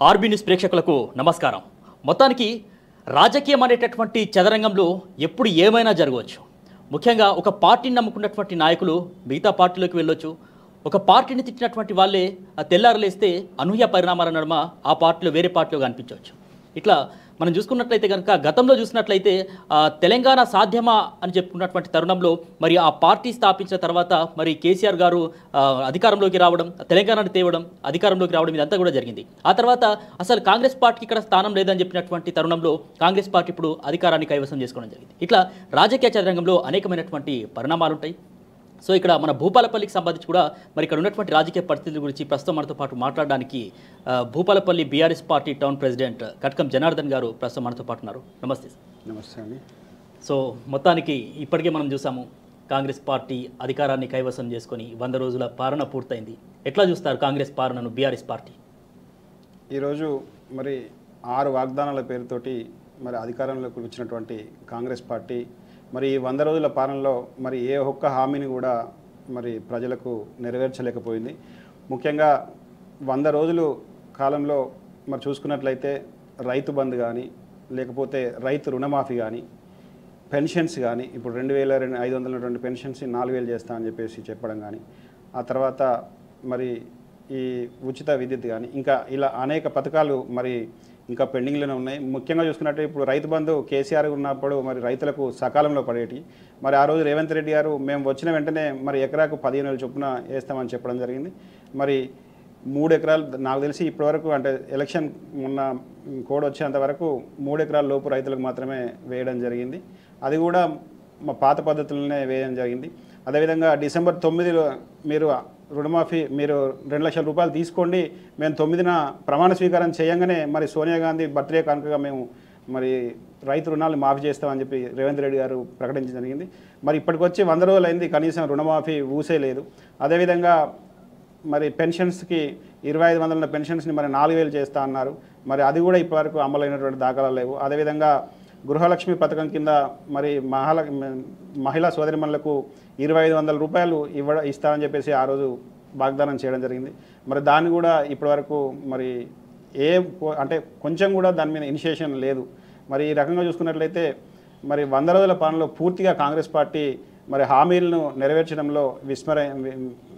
RB news ప్రేక్షకులకు నమస్కారం. మొత్తానికి రాజకీయం అనేటటువంటి చదరంగంలో ఎప్పుడు ఏమైనా జరగవచ్చు. ముఖ్యంగా ఒక పార్టీని నమ్ముకున్నటువంటి నాయకులు మిగతా పార్టీలోకి వెళ్ళొచ్చు. ఒక పార్టీని తిట్టినటువంటి వాళ్ళే తెల్లారలేస్తే అనూహ్య పరిణామాల నడుమ ఆ పార్టీలో వేరే పార్టీలో కనిపించవచ్చు. ఇట్లా మనం చూసుకున్నట్లయితే కనుక గతంలో చూసినట్లయితే తెలంగాణ సాధ్యమా అని చెప్పుకున్నటువంటి తరుణంలో మరి ఆ పార్టీ స్థాపించిన తర్వాత మరి కేసీఆర్ గారు అధికారంలోకి రావడం, తెలంగాణను తేవడం, అధికారంలోకి రావడం ఇదంతా కూడా జరిగింది. ఆ తర్వాత అసలు కాంగ్రెస్ పార్టీకి ఇక్కడ స్థానం లేదని చెప్పినటువంటి తరుణంలో కాంగ్రెస్ పార్టీ ఇప్పుడు అధికారాన్ని కైవసం చేసుకోవడం జరిగింది. ఇట్లా రాజకీయ చదరంగంలో అనేకమైనటువంటి పరిణామాలు ఉంటాయి. సో ఇక్కడ మన భూపాలపల్లికి సంబంధించి కూడా మరి ఇక్కడ ఉన్నటువంటి రాజకీయ పరిస్థితుల గురించి ప్రస్తుతం మనతో పాటు మాట్లాడడానికి Bhupalpally BRS party town president Katkam Janardhan గారు ప్రస్తుతం మనతో పాటు ఉన్నారు. నమస్తే సార్. నమస్తే అండి. సో మొత్తానికి ఇప్పటికే మనం చూసాము కాంగ్రెస్ పార్టీ అధికారాన్ని కైవసం చేసుకొని 100 రోజుల పాలన పూర్తయింది. ఎట్లా చూస్తారు కాంగ్రెస్ పాలనను బీఆర్ఎస్ పార్టీ? ఈరోజు మరి 6 వాగ్దానాల పేరుతోటి మరి అధికారంలోకి వచ్చినటువంటి కాంగ్రెస్ పార్టీ మరి 100 రోజుల పాలనలో మరి ఏ ఒక్క హామీని కూడా మరి ప్రజలకు నెరవేర్చలేకపోయింది. ముఖ్యంగా 100 రోజులు కాలంలో మరి చూసుకున్నట్లయితే రైతు బంధు కానీ, లేకపోతే రైతు రుణమాఫీ కానీ, పెన్షన్స్ కానీ, ఇప్పుడు 2500 పెన్షన్స్ 4000 చేస్తా అని చెప్పేసి చెప్పడం కానీ, ఆ తర్వాత మరి ఈ ఉచిత విద్యుత్ కానీ, ఇంకా ఇలా అనేక పథకాలు మరి ఇంకా పెండింగ్లోనే ఉన్నాయి. ముఖ్యంగా చూసుకున్నట్టు ఇప్పుడు రైతు బంధు కేసీఆర్ ఉన్నప్పుడు మరి రైతులకు సకాలంలో పడేటి. మరి ఆ రోజు రేవంత్ రెడ్డి గారు మేము వచ్చిన వెంటనే మరి ఎకరాకు 15,000 చొప్పున వేస్తామని చెప్పడం జరిగింది. మరి 3 ఎకరాలు నాకు తెలిసి ఇప్పటివరకు అంటే ఎలక్షన్ మొన్న కోడ్ వచ్చేంత వరకు 3 ఎకరాల లోపు రైతులకు మాత్రమే వేయడం జరిగింది. అది కూడా మా పాత పద్ధతులనే వేయడం జరిగింది. అదేవిధంగా డిసెంబర్ 9లో మీరు రుణమాఫీ మీరు 2 లక్షల రూపాయలు తీసుకోండి, మేము 9న ప్రమాణ స్వీకారం చేయంగానే మరి సోనియా గాంధీ బర్త్డే కనుకగా మేము మరి రైతు రుణాలు మాఫీ చేస్తామని చెప్పి రేవంత్ రెడ్డి గారు ప్రకటించడం జరిగింది. మరి ఇప్పటికొచ్చి 100 రోజులు అయింది, కనీసం రుణమాఫీ ఊసే లేదు. అదేవిధంగా మరి పెన్షన్స్కి 2500 పెన్షన్స్ని మరి 4000 చేస్తా అన్నారు. మరి అది కూడా ఇప్పటివరకు అమలైనటువంటి దాఖలాలు లేవు. అదేవిధంగా గృహలక్ష్మి పథకం కింద మరి మహిళా సోదరిమణులకు 2500 రూపాయలు ఇస్తామని చెప్పేసి ఆ రోజు వాగ్దానం చేయడం జరిగింది. మరి దాన్ని కూడా ఇప్పటివరకు మరి అంటే కొంచెం కూడా దాని మీద ఇనిషియేషన్ లేదు. మరి ఈ రకంగా చూసుకున్నట్లయితే మరి 100 రోజుల పాలనలో పూర్తిగా కాంగ్రెస్ పార్టీ మరి హామీలను నెరవేర్చడంలో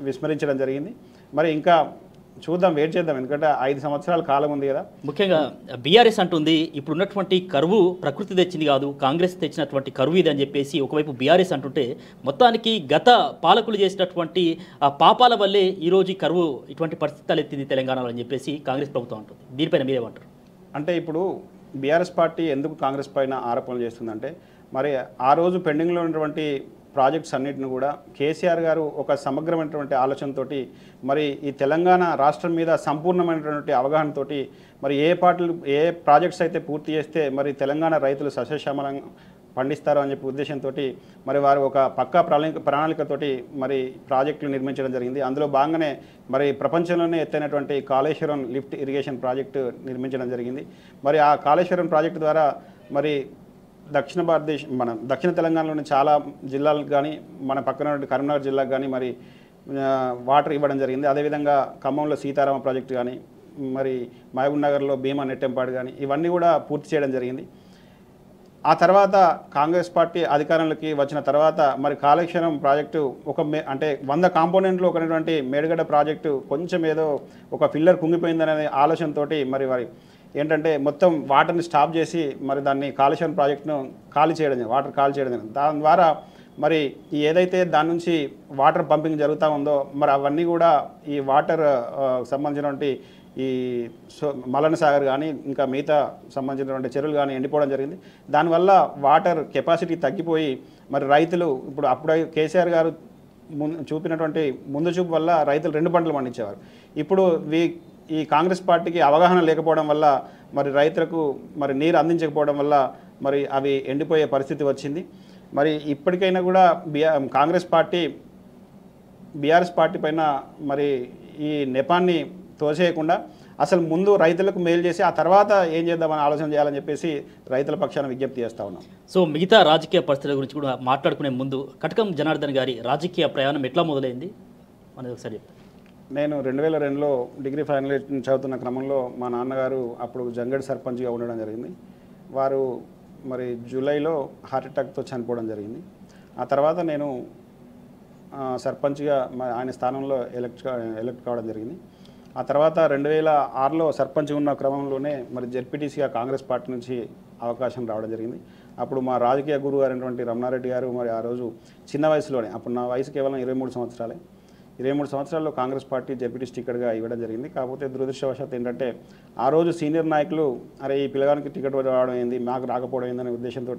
విస్మరించడం జరిగింది. మరి ఇంకా చూద్దాం, వెయిట్ చేద్దాం, ఎందుకంటే 5 సంవత్సరాల కాలం ఉంది కదా. ముఖ్యంగా బీఆర్ఎస్ అంటుంది ఇప్పుడు ఉన్నటువంటి కరువు ప్రకృతి తెచ్చింది కాదు, కాంగ్రెస్ తెచ్చినటువంటి కరువు ఇది అని చెప్పేసి ఒకవైపు బీఆర్ఎస్ అంటుంటే, మొత్తానికి గత పాలకులు చేసినటువంటి పాపాల వల్లే ఈరోజు ఈ కరువు ఇటువంటి పరిస్థితి తలెత్తింది తెలంగాణలో అని చెప్పేసి కాంగ్రెస్ ప్రభుత్వం అంటుంది. దీనిపైన మీరేమంటారు? అంటే ఇప్పుడు బీఆర్ఎస్ పార్టీ ఎందుకు కాంగ్రెస్ పైన ఆరోపణలు చేస్తుందంటే, మరి ఆ రోజు పెండింగ్లో ఉన్నటువంటి ప్రాజెక్ట్స్ అన్నిటిని కూడా కేసీఆర్ గారు ఒక సమగ్రమైనటువంటి ఆలోచనతోటి మరి ఈ తెలంగాణ రాష్ట్రం మీద సంపూర్ణమైనటువంటి అవగాహనతోటి మరి ఏ ప్రాజెక్ట్స్ అయితే పూర్తి చేస్తే మరి తెలంగాణ రైతులు సస్యశ్యామలంగా పండిస్తారు అని చెప్పి ఉద్దేశంతో మరి వారు ఒక పక్కా ప్రణాళికతోటి మరి ప్రాజెక్టులు నిర్మించడం జరిగింది. అందులో భాగంగానే మరి ప్రపంచంలోనే ఎత్తైనటువంటి కాళేశ్వరం లిఫ్ట్ ఇరిగేషన్ ప్రాజెక్టు నిర్మించడం జరిగింది. మరి ఆ కాళేశ్వరం ప్రాజెక్టు ద్వారా మరి దక్షిణ భారతదేశం మన దక్షిణ తెలంగాణలోని చాలా జిల్లాలకు కానీ మన పక్కన కరీంనగర్ జిల్లాకు కానీ మరి వాటర్ ఇవ్వడం జరిగింది. అదేవిధంగా ఖమ్మంలో సీతారామ ప్రాజెక్టు కానీ, మరి మహబూబ్ నగర్లో భీమా నెట్టెంపాడు కానీ ఇవన్నీ కూడా పూర్తి చేయడం జరిగింది. ఆ తర్వాత కాంగ్రెస్ పార్టీ అధికారంలోకి వచ్చిన తర్వాత మరి కాళేశ్వరం ప్రాజెక్టు అంటే 100 కాంపోనెంట్లు ఒకటువంటి మేడిగడ్డ ప్రాజెక్టు కొంచెం ఏదో ఒక ఫిల్లర్ కుంగిపోయిందనే ఆలోచనతోటి మరి ఏంటంటే మొత్తం వాటర్ని స్టాప్ చేసి మరి దాన్ని కాళేశ్వరం ప్రాజెక్టును వాటర్ ఖాళీ చేయడం దాని ద్వారా మరి ఏదైతే దాని నుంచి వాటర్ పంపింగ్ జరుగుతూ ఉందో మరి అవన్నీ కూడా ఈ వాటర్ సంబంధించినటువంటి ఈ మలన సాగర్ కానీ ఇంకా మిగతా సంబంధించినటువంటి చెరువులు కానీ ఎండిపోవడం జరిగింది. దానివల్ల వాటర్ కెపాసిటీ తగ్గిపోయి మరి రైతులు అప్పుడు కేసీఆర్ గారు చూపినటువంటి ముందు చూపు వల్ల రైతులు 2 పంటలు పండించేవారు. ఇప్పుడు ఈ కాంగ్రెస్ పార్టీకి అవగాహన లేకపోవడం వల్ల మరి రైతులకు మరి నీరు అందించకపోవడం వల్ల మరి అవి ఎండిపోయే పరిస్థితి వచ్చింది. మరి ఇప్పటికైనా కూడా కాంగ్రెస్ పార్టీ బీఆర్ఎస్ పార్టీ పైన మరి ఈ నెపాన్ని తోసేయకుండా అసలు ముందు రైతులకు మేలు చేసి ఆ తర్వాత ఏం చేద్దామని ఆలోచన చేయాలని చెప్పేసి రైతుల పక్షాన విజ్ఞప్తి చేస్తా ఉన్నాం. సో మిగతా రాజకీయ పరిస్థితుల గురించి కూడా మాట్లాడుకునే ముందు కటకం జనార్దన్ గారి రాజకీయ ప్రయాణం ఎట్లా మొదలైంది అనేది ఒకసారి చెప్తాను. నేను 2002లో డిగ్రీ ఫైనల్ ఇయర్ చదువుతున్న క్రమంలో మా నాన్నగారు అప్పుడు జంగడి సర్పంచ్గా ఉండడం జరిగింది. వారు మరి జూలైలో హార్ట్ అటాక్తో చనిపోవడం జరిగింది. ఆ తర్వాత నేను సర్పంచ్గా ఆయన స్థానంలో ఎలక్ట్ కావడం జరిగింది. ఆ తర్వాత 2006లో సర్పంచ్ ఉన్న క్రమంలోనే మరి జెడ్పీటీసీగా కాంగ్రెస్ పార్టీ నుంచి అవకాశం రావడం జరిగింది. అప్పుడు మా రాజకీయ గురువు అయినటువంటి రమణారెడ్డి గారు మరి ఆ రోజు చిన్న వయసులోనే, అప్పుడు నా వయసు కేవలం 23 సంవత్సరాలే, 23 సంవత్సరాల్లో కాంగ్రెస్ పార్టీ జెడ్పీటీసీ టికెట్గా ఇవ్వడం జరిగింది. కాకపోతే దురదృష్టవశాత్తు ఏంటంటే ఆ రోజు సీనియర్ నాయకులు అరే ఈ పిల్లగానికి టికెట్ రావడం ఏంది, మాకు రాకపోవడం ఏందనే ఉద్దేశంతో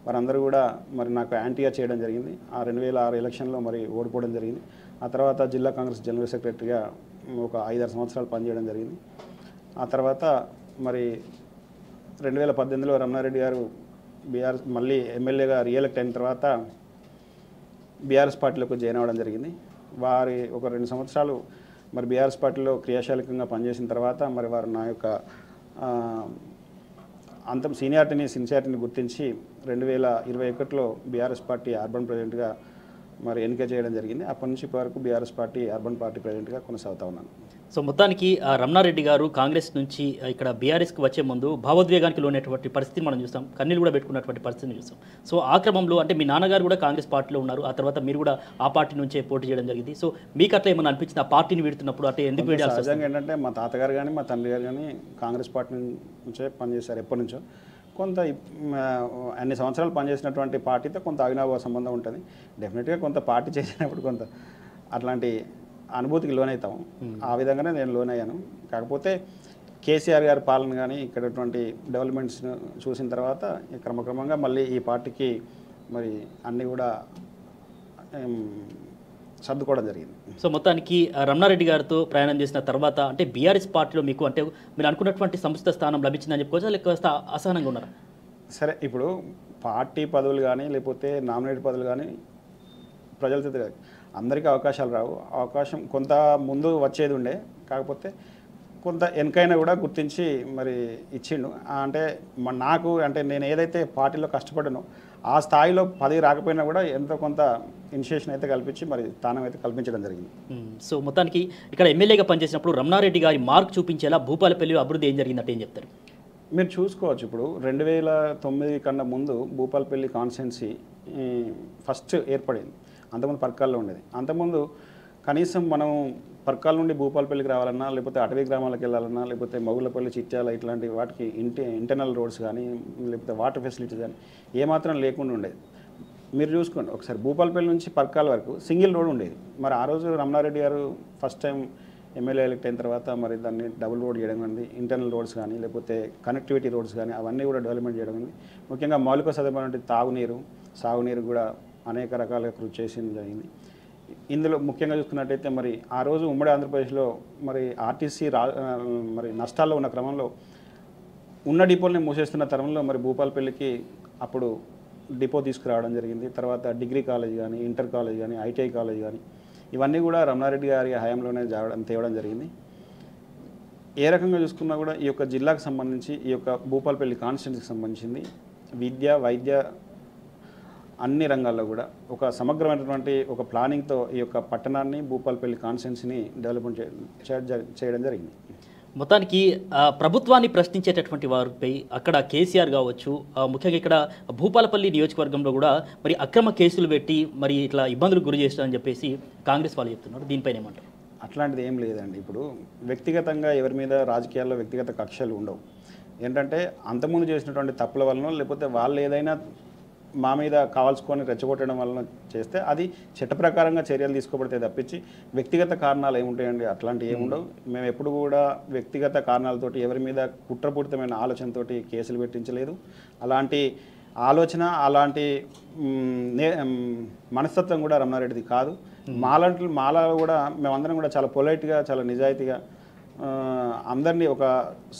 వారందరూ కూడా మరి నాకు యాంటీగా చేయడం జరిగింది. ఆ 2006 ఎలక్షన్లో మరి ఓడిపోవడం జరిగింది. ఆ తర్వాత జిల్లా కాంగ్రెస్ జనరల్ సెక్రటరీగా ఒక 5-6 సంవత్సరాలు పనిచేయడం జరిగింది. ఆ తర్వాత మరి 2018లో రమణారెడ్డి గారు బీఆర్ఎస్ మళ్ళీ ఎమ్మెల్యేగా రీఎలెక్ట్ అయిన తర్వాత బీఆర్ఎస్ పార్టీలోకి జాయిన్ అవ్వడం జరిగింది. వారి ఒక 2 సంవత్సరాలు మరి బీఆర్ఎస్ పార్టీలో క్రియాశీలకంగా పనిచేసిన తర్వాత మరి వారు నా యొక్క అంతం సీనియారిటీని సిన్సియారిటీని గుర్తించి 2021లో బీఆర్ఎస్ పార్టీ అర్బన్ ప్రెసిడెంట్గా మరి ఎన్నిక చేయడం జరిగింది. అప్పటి నుంచి ఇప్పటివరకు బీఆర్ఎస్ పార్టీ అర్బన్ పార్టీ ప్రెసిడెంట్గా కొనసాగుతా ఉన్నాను. సో మొత్తానికి రమణారెడ్డి గారు కాంగ్రెస్ నుంచి ఇక్కడ బీఆర్ఎస్కి వచ్చే ముందు భావోద్వేగానికి లోనేటువంటి పరిస్థితిని మనం చూస్తాం, కన్నీళ్ళు కూడా పెట్టుకున్నటువంటి పరిస్థితిని చూస్తాం. సో ఆ క్రమంలో అంటే మీ నాన్నగారు కూడా కాంగ్రెస్ పార్టీలో ఉన్నారు, ఆ తర్వాత మీరు కూడా ఆ పార్టీ నుంచే పోటీ చేయడం జరిగింది. సో మీకు అట్లా ఏమైనా అనిపించింది ఆ పార్టీని వీడుతున్నప్పుడు, అంటే ఎందుకు వీడాల్సి వస్తుంది? సహజంగా ఏంటంటే మా తాతగారు కానీ మా తండ్రి గారు కానీ కాంగ్రెస్ పార్టీ నుంచే పనిచేశారు ఎప్పటి నుంచో. కొంత అన్ని సంవత్సరాలు పనిచేసినటువంటి పార్టీతో కొంత అవినాభావ సంబంధం ఉంటుంది. డెఫినెట్గా కొంత పార్టీ చేసినప్పుడు కొంత అట్లాంటి అనుభూతికి లోనవుతాము. ఆ విధంగానే నేను లోనయ్యాను. కాకపోతే కేసీఆర్ గారి పాలన కానీ ఇక్కడటువంటి డెవలప్మెంట్స్ చూసిన తర్వాత క్రమక్రమంగా మళ్ళీ ఈ పార్టీకి మరి అన్నీ కూడా సర్దుకోవడం జరిగింది. సో మొత్తానికి రమణారెడ్డి గారితో ప్రయాణం చేసిన తర్వాత అంటే బీఆర్ఎస్ పార్టీలో మీకు అంటే మీరు అనుకున్నటువంటి సంస్థ స్థానం లభించిందని చెప్పుకోవచ్చా, లేకపోతే అసహనంగా ఉన్నారా? సరే, ఇప్పుడు పార్టీ పదవులు కానీ లేకపోతే నామినేట్ పదవులు కానీ ప్రజలతో అందరికీ అవకాశాలు రావు. అవకాశం కొంత ముందు వచ్చేది ఉండే, కాకపోతే కొంత వెనకైనా కూడా గుర్తించి మరి ఇచ్చిండు. అంటే నాకు అంటే నేను ఏదైతే పార్టీలో కష్టపడ్డానో ఆ స్థాయిలో పదవి రాకపోయినా కూడా ఎంతో కొంత ఇనిషియేషన్ అయితే కల్పించి మరి స్థానం అయితే కల్పించడం జరిగింది. సో మొత్తానికి ఇక్కడ ఎమ్మెల్యేగా పనిచేసినప్పుడు రమణారెడ్డి గారి మార్క్ చూపించేలా భూపాలపల్లి అభివృద్ధి ఏం జరిగిందంటే ఏం చెప్తారు? మీరు చూసుకోవచ్చు. ఇప్పుడు 2009 కన్నా ముందు భూపాలపల్లి కాన్స్టిట్యున్సీ ఫస్ట్ ఏర్పడింది. అంతకుముందు పర్కాల్లో ఉండేది. అంతకుముందు కనీసం మనం పర్కాల నుండి భూపాలపల్లికి రావాలన్నా, లేకపోతే అటవీ గ్రామాలకు వెళ్ళాలన్నా, లేకపోతే మగులపల్లి, చిట్యాల ఇట్లాంటి వాటికి ఇంటర్నల్ రోడ్స్ కానీ లేకపోతే వాటర్ ఫెసిలిటీస్ కానీ ఏమాత్రం లేకుండా ఉండేది. మీరు చూసుకోండి ఒకసారి, భూపాలపల్లి నుంచి పర్కాల వరకు సింగిల్ రోడ్ ఉండేది. మరి ఆ రోజు రమణారెడ్డి గారు ఫస్ట్ టైం ఎమ్మెల్యే ఎలక్ట్ అయిన తర్వాత మరి దాన్ని డబుల్ రోడ్ చేయడం కానీ, ఇంటర్నల్ రోడ్స్ కానీ లేకపోతే కనెక్టివిటీ రోడ్స్ కానీ అవన్నీ కూడా డెవలప్మెంట్ చేయడం కానీ, ముఖ్యంగా మౌలిక సదుపాయం తాగునీరు, సాగునీరు కూడా అనేక రకాలుగా కృషి చేసింది జరిగింది. ఇందులో ముఖ్యంగా చూసుకున్నట్టయితే మరి ఆ రోజు ఉమ్మడి ఆంధ్రప్రదేశ్లో మరి ఆర్టీసీ మరి నష్టాల్లో ఉన్న క్రమంలో ఉన్న డిపోల్ని మూసేస్తున్న తరంలో మరి భూపాలపల్లికి అప్పుడు డిపో తీసుకురావడం జరిగింది. తర్వాత డిగ్రీ కాలేజ్ కానీ, ఇంటర్ కాలేజ్ కానీ, ఐటీఐ కాలేజ్ కానీ ఇవన్నీ కూడా రమణారెడ్డి గారి హయాంలోనే తేవడం జరిగింది. ఏ రకంగా చూసుకున్నా కూడా ఈ యొక్క జిల్లాకు సంబంధించి ఈ యొక్క భూపాలపల్లి కాన్స్టిట్యున్సీకి సంబంధించింది విద్య, వైద్య అన్ని రంగాల్లో కూడా ఒక సమగ్రమైనటువంటి ఒక ప్లానింగ్తో ఈ యొక్క పట్టణాన్ని భూపాలపల్లి కాన్స్టిట్యున్సీని డెవలప్మెంట్ చేయడం జరిగింది. మొత్తానికి ప్రభుత్వాన్ని ప్రశ్నించేటటువంటి వారిపై అక్కడ కేసీఆర్ కావచ్చు, ముఖ్యంగా ఇక్కడ భూపాలపల్లి నియోజకవర్గంలో కూడా మరి అక్రమ కేసులు పెట్టి మరి ఇట్లా ఇబ్బందులకు గురి చేస్తారని చెప్పేసి కాంగ్రెస్ వాళ్ళు చెప్తున్నారు. దీనిపైన ఏమంటారు? అట్లాంటిది ఏం లేదండి. ఇప్పుడు వ్యక్తిగతంగా ఎవరి మీద రాజకీయాల్లో వ్యక్తిగత కక్షలు ఉండవు. ఏంటంటే అంతకుముందు చేసినటువంటి తప్పుల వలన లేకపోతే వాళ్ళు ఏదైనా మా మీద కావాల్సుకొని రెచ్చగొట్టడం వలన చేస్తే అది చట్ట ప్రకారంగా చర్యలు తీసుకోబడితే తప్పించి వ్యక్తిగత కారణాలు ఏముంటాయండి? అట్లాంటివి ఏముండవు. మేము ఎప్పుడు కూడా వ్యక్తిగత కారణాలతోటి ఎవరి మీద కుట్రపూరితమైన ఆలోచనతోటి కేసులు పెట్టించలేదు. అలాంటి ఆలోచన, అలాంటి మనస్తత్వం కూడా రమణారెడ్డిది కాదు. మాలా కూడా మేమందరం కూడా చాలా పొలైట్గా, చాలా నిజాయితీగా అందరినీ ఒక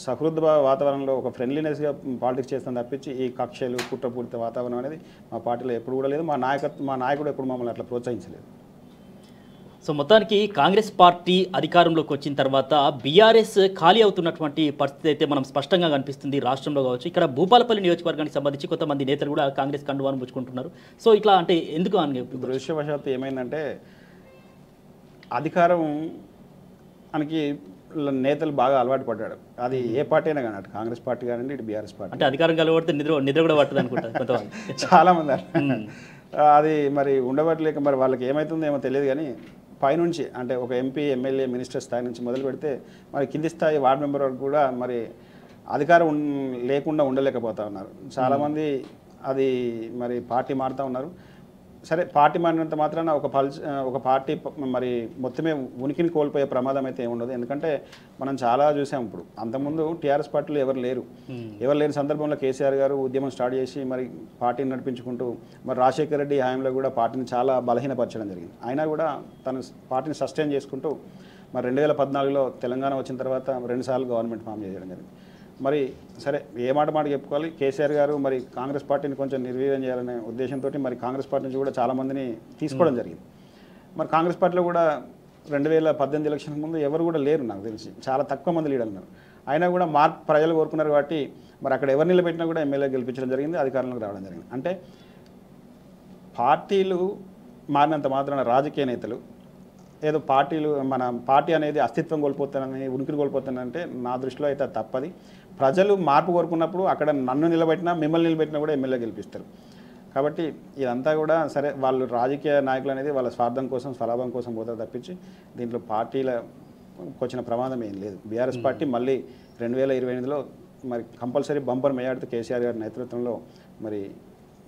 సహృద వాతావరణంలో ఒక ఫ్రెండ్లీనెస్గా పాలిటిక్స్ చేస్తాం తప్పించి ఈ కక్షలు, కుట్రపూరిత వాతావరణం అనేది మా పార్టీలో ఎప్పుడు కూడా లేదు. మా నాయకుడు ఎప్పుడు మమ్మల్ని అట్లా ప్రోత్సహించలేదు. సో మొత్తానికి కాంగ్రెస్ పార్టీ అధికారంలోకి వచ్చిన తర్వాత బీఆర్ఎస్ ఖాళీ అవుతున్నటువంటి పరిస్థితి అయితే మనం స్పష్టంగా కనిపిస్తుంది రాష్ట్రంలో కావచ్చు. ఇక్కడ భూపాలపల్లి నియోజకవర్గానికి సంబంధించి కొంతమంది నేతలు కూడా కాంగ్రెస్ కండువాను పుచ్చుకుంటున్నారు. సో ఇట్లా అంటే ఎందుకు అని దృశ్యవశాత్తు ఏమైందంటే అధికారం మనకి నేతలు బాగా అలవాటు పడ్డాడు. అది ఏ పార్టీ అయినా కానీ, అటు కాంగ్రెస్ పార్టీ కానివ్వండి, ఇటు బీఆర్ఎస్ పార్టీ. అంటే అధికారం కలబడితే నిద్ర కూడా పట్టదు అనుకుంటారు కొంతమంది. చాలామంది అది మరి ఉండబట్టలేక మరి వాళ్ళకి ఏమవుతుందో ఏమో తెలియదు. కానీ పైనుంచి అంటే ఒక ఎంపీ, ఎమ్మెల్యే, మినిస్టర్ స్థాయి నుంచి మొదలు పెడితే మరి కింది స్థాయి వార్డు మెంబర్ వరకు కూడా మరి అధికారం లేకుండా ఉండలేకపోతా ఉన్నారు చాలామంది. అది మరి పార్టీ మారుతూ ఉన్నారు. సరే, పార్టీ మారినంత మాత్రాన ఒక పార్టీ మరి మొత్తమే ఉనికిని కోల్పోయే ప్రమాదం అయితే ఏముండదు. ఎందుకంటే మనం చాలా చూసాం. ఇప్పుడు అంతకుముందు టీఆర్ఎస్ పార్టీలో ఎవరు లేని సందర్భంలో కేసీఆర్ గారు ఉద్యమం స్టార్ట్ చేసి మరి పార్టీని నడిపించుకుంటూ మరి రాజశేఖర రెడ్డి హయాంలో కూడా పార్టీని చాలా బలహీనపరచడం జరిగింది. అయినా కూడా తను పార్టీని సస్టైన్ చేసుకుంటూ మరి 2014లో తెలంగాణ వచ్చిన తర్వాత 2 సార్లు గవర్నమెంట్ ఫామ్ చేయడం జరిగింది. మరి సరే, ఏ మాట చెప్పుకోవాలి, కేసీఆర్ గారు మరి కాంగ్రెస్ పార్టీని కొంచెం నిర్వీర్యం చేయాలనే ఉద్దేశంతో మరి కాంగ్రెస్ పార్టీ నుంచి కూడా చాలామందిని తీసుకోవడం జరిగింది. మరి కాంగ్రెస్ పార్టీలో కూడా 2018 ఎలక్షన్ ముందు ఎవరు కూడా లేరు నాకు తెలిసి, చాలా తక్కువ మంది లీడర్లు ఉన్నారు. అయినా కూడా మార్పు ప్రజలు కోరుకున్నారు కాబట్టి మరి అక్కడ ఎవరు నిలబెట్టినా కూడా ఎమ్మెల్యే గెలిపించడం జరిగింది, అధికారంలోకి రావడం జరిగింది. అంటే పార్టీలు మారినంత మాత్రాన రాజకీయ నేతలు ఏదో మన పార్టీ అనేది అస్తిత్వం కోల్పోతానని, ఉనికిని కోల్పోతానంటే నా దృష్టిలో అయితే తప్పది. ప్రజలు మార్పు కోరుకున్నప్పుడు అక్కడ నన్ను నిలబెట్టినా, మిమ్మల్ని నిలబెట్టినా కూడా ఎమ్మెల్యే గెలిపిస్తారు. కాబట్టి ఇదంతా కూడా సరే, వాళ్ళు రాజకీయ నాయకులు అనేది వాళ్ళ స్వార్థం కోసం, స్వలాభం కోసం పోతారు తప్పించి దీంట్లో పార్టీలకు వచ్చిన ప్రమాదం ఏం లేదు. బీఆర్ఎస్ పార్టీ మళ్ళీ 2028లో మరి కంపల్సరీ బంపర్ మేయాడుతూ కేసీఆర్ గారి నేతృత్వంలో మరి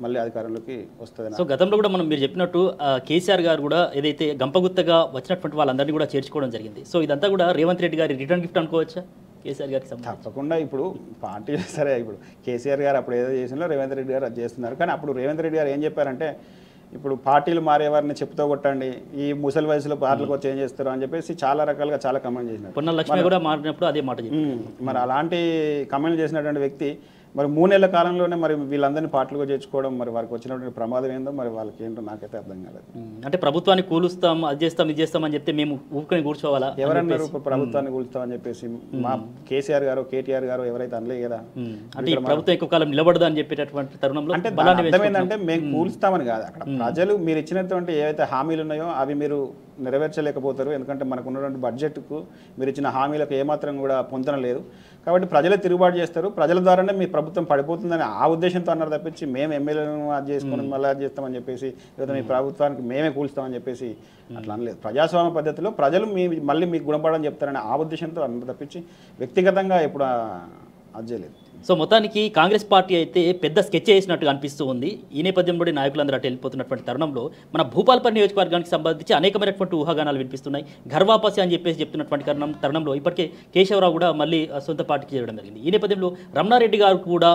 మళ్ళీ అధికారంలోకి వస్తుంది. సో గతంలో కూడా మీరు చెప్పినట్టు కేసీఆర్ గారు కూడా ఏదైతే గంపగుత్తగా వచ్చినటువంటి వాళ్ళందరినీ కూడా చేర్చుకోవడం జరిగింది. సో ఇదంతా కూడా రేవంత్ రెడ్డి గారి రిటర్న్ గిఫ్ట్ అనుకోవచ్చా కేసీఆర్ గారికి? తప్పకుండా. ఇప్పుడు పార్టీ సరే, ఇప్పుడు కేసీఆర్ గారు అప్పుడు ఏదో చేసినా రేవంత్ రెడ్డి గారు అది చేస్తున్నారు. కానీ అప్పుడు రేవంత్ రెడ్డి గారు ఏం చెప్పారంటే, ఇప్పుడు పార్టీలు మారేవారిని చెప్తూ కొట్టండి, ఈ ముసలి వయసులో పార్టీలకు వచ్చి ఏం చేస్తారు అని చెప్పేసి చాలా రకాలుగా చాలా కమెంట్ చేసినారు. పొన్న లక్ష్మి కూడా మారినప్పుడు అదే మాట మరి అలాంటి కమెంట్ చేసినటువంటి వ్యక్తి మరి 3 నెలల కాలంలోనే మరి వీళ్ళందరినీ పార్టీలుగా చేర్చుకోవడం, మరి వారికి వచ్చినటువంటి ప్రమాదం ఏందో మరి వాళ్ళకి ఏంటో నాకైతే అర్థం కాలేదు. అంటే ప్రభుత్వాన్ని కూలుస్తాం, అది చేస్తాం, ఇది చేస్తామని చెప్తే మేము ఊరుకొని కూర్చోవాలా? ఎవరన్నారు ప్రభుత్వాన్ని కూలుస్తామని చెప్పేసి? మా కేసీఆర్ గారు, కేటీఆర్ గారు ఎవరైతే అనలే కదా. అంటే ప్రభుత్వం ఎక్కువ కాలం నిలబడదు అని చెప్పేటటువంటి తరుణంలో అంటే అర్థమైందంటే మేము కూలుస్తామని కాదు. అక్కడ ప్రజలు మీరు ఇచ్చినటువంటి ఏవైతే హామీలు ఉన్నాయో అవి మీరు నెరవేర్చలేకపోతారు. ఎందుకంటే మనకు ఉన్నటువంటి బడ్జెట్కు మీరు ఇచ్చిన హామీలకు ఏమాత్రం కూడా పొందన లేదు. కాబట్టి ప్రజలే తిరుగుబాటు చేస్తారు, ప్రజల ద్వారానే మీ ప్రభుత్వం పడిపోతుందని ఆ ఉద్దేశంతో అన్నారు తప్పించి మేము ఎమ్మెల్యేలను అది చేసుకుని మళ్ళీ అది చేస్తామని చెప్పేసి, లేదా మీ ప్రభుత్వానికి మేమే కూలుస్తామని చెప్పేసి అట్లా అనలేదు. ప్రజాస్వామ్య పద్ధతిలో ప్రజలు మళ్ళీ మీకు గుణపడని చెప్తారని ఆ ఉద్దేశంతో అన్నారు తప్పించి వ్యక్తిగతంగా ఎప్పుడు అది చేయలేదు. సో మొత్తానికి కాంగ్రెస్ పార్టీ అయితే పెద్ద స్కెచ్ చేసినట్టుగా అనిపిస్తూ ఉంది. ఈ నేపథ్యంలో నాయకులందరూ అటు వెళ్ళిపోతున్నటువంటి తరుణంలో మన భూపాలపల్లి నియోజకవర్గానికి సంబంధించి అనేకమైనటువంటి ఊహాగానాలు వినిపిస్తున్నాయి. ఘర్వాపసి అని చెప్పేసి చెప్తున్నటువంటి తరుణంలో ఇప్పటికే కేశవరావు కూడా మళ్ళీ సొంత పార్టీకి చేరడం జరిగింది. ఈ నేపథ్యంలో రమణారెడ్డి గారు కూడా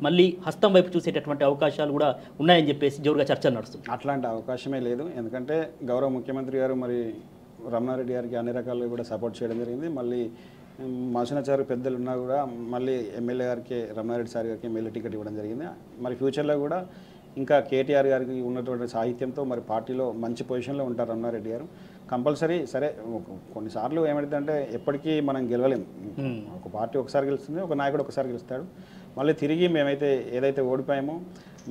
మళ్ళీ హస్తం వైపు చూసేటటువంటి అవకాశాలు కూడా ఉన్నాయని చెప్పేసి జోరుగా చర్చలు నడుస్తుంది. అట్లాంటి అవకాశమే లేదు. ఎందుకంటే గౌరవ ముఖ్యమంత్రి గారు మరి రమణారెడ్డి గారికి అన్ని రకాలుగా కూడా సపోర్ట్ చేయడం జరిగింది. మళ్ళీ మసనచారు పెద్దలు ఉన్నా కూడా మళ్ళీ ఎమ్మెల్యే గారికి, రమణారెడ్డి సార్ గారికి ఎమ్మెల్యే టికెట్ ఇవ్వడం జరిగింది. మరి ఫ్యూచర్లో కూడా ఇంకా కేటీఆర్ గారికి ఉన్నటువంటి సాహిత్యంతో మరి పార్టీలో మంచి పొజిషన్లో ఉంటారు రమణారెడ్డి గారు కంపల్సరీ. సరే, కొన్నిసార్లు ఏమైందంటే ఎప్పటికీ మనం గెలవలేము. ఒక పార్టీ ఒకసారి గెలుస్తుంది, ఒక నాయకుడు ఒకసారి గెలుస్తాడు. మళ్ళీ తిరిగి మేమైతే ఏదైతే ఓడిపోయామో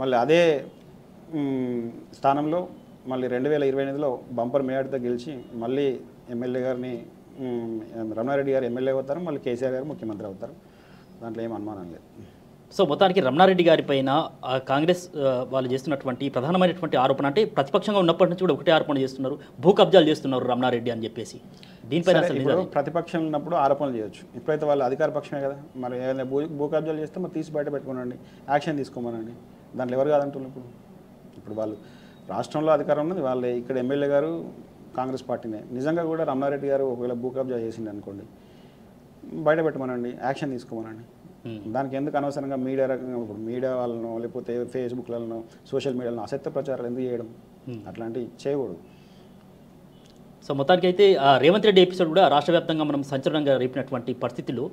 మళ్ళీ అదే స్థానంలో మళ్ళీ 2028లో బంపర్ మేయాడితో గెలిచి మళ్ళీ ఎమ్మెల్యే గారిని రమణారెడ్డి గారు ఎమ్మెల్యే అవుతారు, మళ్ళీ కేసీఆర్ గారు ముఖ్యమంత్రి అవుతారు. దాంట్లో ఏం అనుమానం లేదు. సో మొత్తానికి రమణారెడ్డి గారి పైన కాంగ్రెస్ వాళ్ళు చేస్తున్నటువంటి ప్రధానమైనటువంటి ఆరోపణ అంటే ప్రతిపక్షంగా ఉన్నప్పటి నుంచి కూడా ఒకటే ఆరోపణ చేస్తున్నారు, భూ కబ్జాలు చేస్తున్నారు రమణారెడ్డి అని చెప్పేసి. దీనిపైన ప్రతిపక్షం ఉన్నప్పుడు ఆరోపణలు చేయొచ్చు. ఇప్పుడైతే వాళ్ళు అధికార పక్షమే కదా, మరి ఏదైనా భూ కబ్జాలు చేస్తే మరి తీసి బయట పెట్టుకోనండి, యాక్షన్ తీసుకోమనండి. దాంట్లో ఎవరు కాదంటున్నారు? ఇప్పుడు వాళ్ళు రాష్ట్రంలో అధికారం ఉన్నది వాళ్ళే, ఇక్కడ ఎమ్మెల్యే గారు కాంగ్రెస్ పార్టీనే. నిజంగా కూడా రమణారెడ్డి గారు ఒకవేళ భూ కబ్జా చేసింది అనుకోండి, బయట పెట్టమనండి, యాక్షన్ తీసుకోమనండి. దానికి ఎందుకు అనవసరంగా మీడియా రకంగా ఇప్పుడు మీడియా వాళ్ళను లేకపోతే ఫేస్బుక్లను, సోషల్ మీడియాలను అసత్య ప్రచారాలు ఎందుకు చేయడం? అట్లాంటివి చేయకూడదు. సో మొత్తానికి అయితే రేవంత్ రెడ్డి ఎపిసోడ్ కూడా రాష్ట్ర వ్యాప్తంగా మనం సంచలనంగా రేపినటువంటి పరిస్థితులు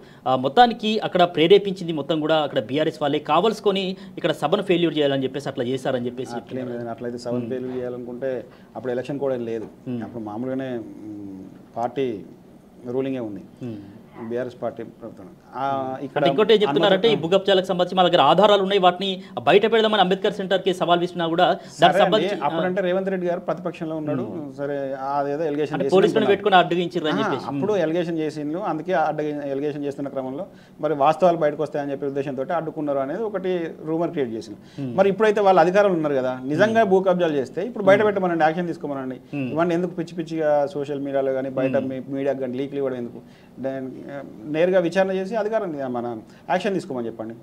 మొత్తానికి అక్కడ ప్రేరేపించింది మొత్తం కూడా అక్కడ బీఆర్ఎస్ వాళ్ళే కావాల్సుకొని ఇక్కడ సభను ఫెయిల్యూర్ చేయాలని చెప్పేసి అట్లా చేశారని చెప్పేసి. అట్లయితే సభను ఫెయిల్యూర్ చేయాలనుకుంటే అప్పుడు ఎలక్షన్ కూడా లేదు, అప్పుడు మామూలుగానే పార్టీ రూలింగే ఉంది. బీఆర్ఎస్ పార్టీ ప్రభుత్వం ఇక్కడ అంటే ఇంకోటి ఏం చెప్తున్నారంటే ఈ భూగర్భజాలకు సంబంధించి మా దగ్గర ఆధారాలు ఉన్నాయి, వాటిని బయట పెడదామని అంబేద్కర్ సెంటర్కి సవాల్ విసినా కూడా దానికి సంబంధించి అప్పుడంటే రేవంత్ రెడ్డి గారు ప్రతిపక్షంలో ఉన్నాడు, సరే అదేదో ఎలిగేషన్ పోలీసులను పెట్టుకుని అడ్డగించారు అని చెప్పేసి అప్పుడు ఎలిగేషన్ చేసిండ్రు, అందుకే ఎలిగేషన్ చేస్తున్న క్రమంలో మరి వాస్తవాలు బయటకు వస్తాయని చెప్పే ఉద్దేశంతో అడ్డుకున్నారు అనేది ఒకటి రూమర్ క్రియేట్ చేసింది. మరి ఇప్పుడైతే వాళ్ళ అధికారులు ఉన్నారు కదా, నిజంగా భూ కబ్జాలు చేస్తే ఇప్పుడు బయట పెట్టమనండి, యాక్షన్ తీసుకోమనండి. ఇవన్నీ ఎందుకు పిచ్చి పిచ్చిగా సోషల్ మీడియాలో కానీ బయట మీడియాకి కానీ లీక్లు ఇవ్వడం ఎందుకు? నేరుగా విచారణ చేసి అధికారం మన యాక్షన్ తీసుకోమని చెప్పండి.